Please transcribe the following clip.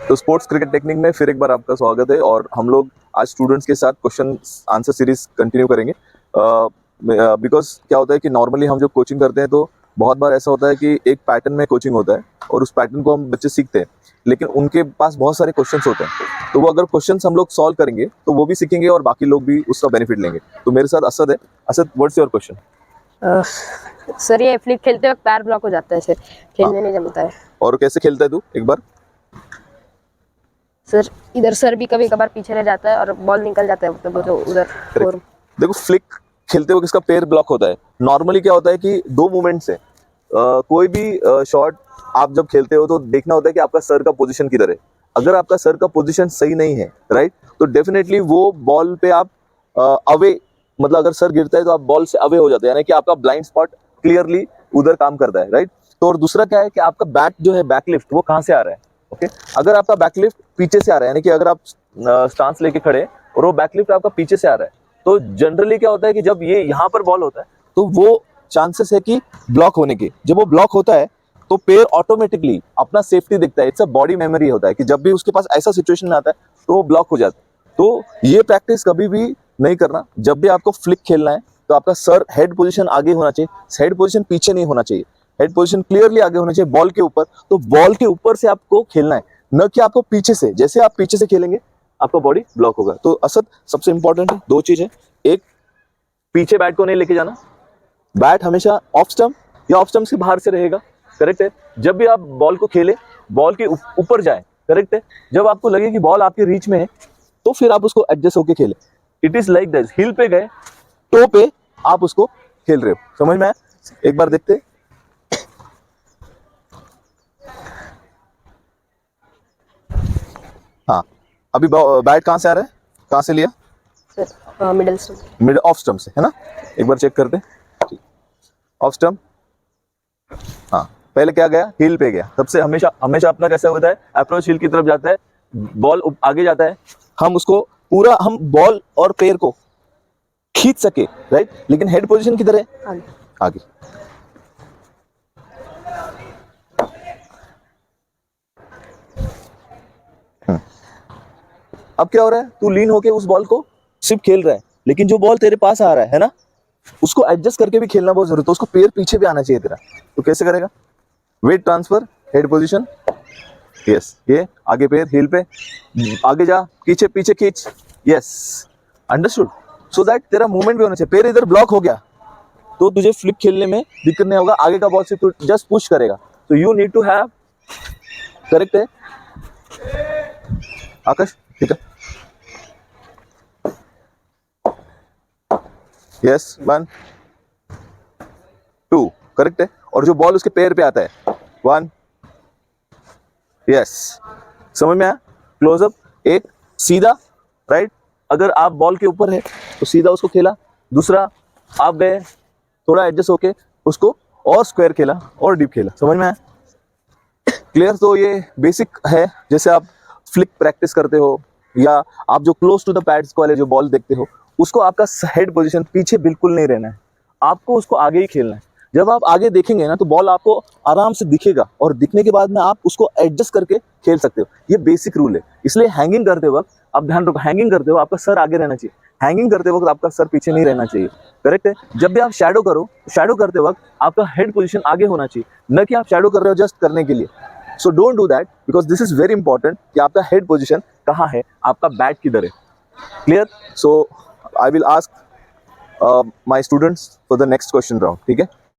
तो sports cricket technique में फिर एक बार आपका स्वागत है और हम लोग आज स्टूडेंट्स के साथ क्वेश्चन आंसर सीरीज कंटिन्यू करेंगे। बिकॉज क्या होता है कि नॉर्मली हम जब कोचिंग करते हैं तो बहुत बार ऐसा होता है कि एक पैटर्न में कोचिंग होता है और उस पैटर्न को हम बच्चे सीखते हैं, लेकिन उनके पास बहुत सारे क्वेश्चंस होते हैं। तो वो अगर क्वेश्चंस हम लोग सॉल्व करेंगे तो वो भी सीखेंगे और बाकी लोग भी उसका बेनिफिट लेंगे। तो मेरे साथ असद है। Asad, what's your question? Sir ये फ्लिक खेलते वक्त पैर ब्लॉक हो जाता है सर, खेलने नहीं जमता है। और कैसे खेलता है तू? एक बार सर इधर सर भी कभी कभार पीछे रह जाता है और बॉल निकल जाता है, मतलब तो उधर। और देखो, फ्लिक खेलते वक्त इसका पैर ब्लॉक होता है। नॉर्मली क्या होता है कि दो मूवमेंट्स है। कोई भी शॉट आप जब खेलते हो तो देखना होता है कि आपका सर का पोजीशन किधर है। अगर आपका सर का पोजीशन सही नहीं है, राइट, तो डेफिनेटली वो बॉल पे आप अवे, मतलब अगर सर गिरता है तो आप बॉल से अवे हो जाते हैं, यानी कि आपका ब्लाइंड स्पॉट क्लियरली उधर काम करता है, राइट। तो और दूसरा क्या है कि आपका बैक जो है, बैकलिफ्ट, वो कहाँ से आ रहा है? ओके, अगर आपका बैकलिफ्ट पीछे से आ रहा है, यानी कि अगर आप स्टांस लेके खड़े और वो बैकलिफ्ट आपका पीछे से आ रहा है, तो जनरली क्या होता है कि जब ये यहाँ पर बॉल होता है तो वो चांसेस है कि ब्लॉक होने के। जब वो ब्लॉक होता है तो पैर ऑटोमेटिकली अपना सेफ्टी देखता है। इट्स अ बॉडी मेमोरी होता है कि जब भी उसके पास ऐसा सिचुएशन आता है तो वो ब्लॉक हो जाता है। तो ये प्रैक्टिस कभी भी नहीं करना। जब भी आपको फ्लिक खेलना है तो आपका सर, हेड पोजीशन आगे होना चाहिए, हेड पोजीशन पीछे नहीं होना चाहिए। हेड पोजीशन क्लियरली आगे होना चाहिए बॉल के ऊपर। तो बॉल के ऊपर से आपको खेलना है, न कि आपको पीछे से। जैसे आप पीछे से खेलेंगे आपका बॉडी ब्लॉक होगा। तो असद, सबसे इंपॉर्टेंट है दो चीज है। एक, पीछे बैट को नहीं लेके जाना। बैट हमेशा ऑफ स्टंप या ऑफ स्टंप से बाहर से रहेगा, करेक्ट है। जब भी आप बॉल को खेले, बॉल के ऊपर जाए, करेक्ट है। जब आपको लगे कि बॉल आपके रीच में है तो फिर आप उसको एडजस्ट होके खेले। इट इज लाइक दिस, हिल पे गए, टो पे आप उसको खेल रहे हो। समझ में आया? एक बार देखते। हाँ, अभी बैट कहां से आ रहा है, कहां से लिया? Sir middle stump, mid off stump से, है ना? एक बार चेक करते। ऑफ स्टंप, हाँ, पहले क्या गया? हिल पे गया। तब से हमेशा हमेशा अपना कैसा होता है, अप्रोच हिल की तरफ जाता है, बॉल आगे जाता है। हम उसको पूरा, हम बॉल और पैर को खींच सके, राइट, लेकिन हेड पोजीशन किधर है? आगे। आगे। अब क्या हो रहा है? तू लीन होके उस बॉल को सिर्फ खेल रहा है, लेकिन जो बॉल तेरे पास आ रहा है ना, उसको एडजस्ट करके भी खेलना बहुत जरूरी है। तो उसको पैर पीछे भी आना चाहिए तेरा। तो कैसे करेगा? Weight transfer, head position, yes, ये आगे पैर, हिल पे, आगे जा, पीछे पीछे खींच, यस, अंडरस्टूड। सो दैट तेरा मूवमेंट भी होना चाहिए। पैर इधर ब्लॉक हो गया तो तुझे फ्लिप खेलने में दिक्कत नहीं होगा। आगे का बॉल से तू जस्ट पुश करेगा। तो you need to have, correct है आकाश? ठीक है, यस, 1 2, करेक्ट है। और जो बॉल उसके पैर पे आता है, 1, यस, समझ में आया? क्लोजअप, एक सीधा, राइट। अगर आप बॉल के ऊपर है तो सीधा उसको खेला। दूसरा, आप गए थोड़ा एडजस्ट होके उसको और स्क्वायर खेला और डीप खेला। समझ में आया? क्लियर? तो ये बेसिक है। जैसे आप फ्लिक प्रैक्टिस करते हो या आप जो क्लोज टू द पैड्स वाले जो बॉल देखते हो, उसको आपका हेड पोजीशन पीछे बिल्कुल नहीं रहना है, आपको उसको आगे ही खेलना है। जब आप आगे देखेंगे ना तो बॉल आपको आराम से दिखेगा और दिखने के बाद में आप उसको एडजस्ट करके खेल सकते हो। ये बेसिक रूल है। इसलिए हैंगिंग करते वक्त आप ध्यान रखो, हैंगिंग करते हो आपका सर आगे रहना चाहिए, हैंगिंग करते वक्त आपका सर पीछे नहीं रहना चाहिए, करेक्ट है। जब भी आप शैडो करो, शैडो करते वक्त आपका हेड पोजीशन आगे होना चाहिए, न कि आप शैडो कर रहे हो जस्ट करने के लिए। So don't do that, because this is very important कि आपका हेड पोजीशन कहाँ है, आपका बैट किधर है। Clear? So I will ask my students for the next question round, ठीक है?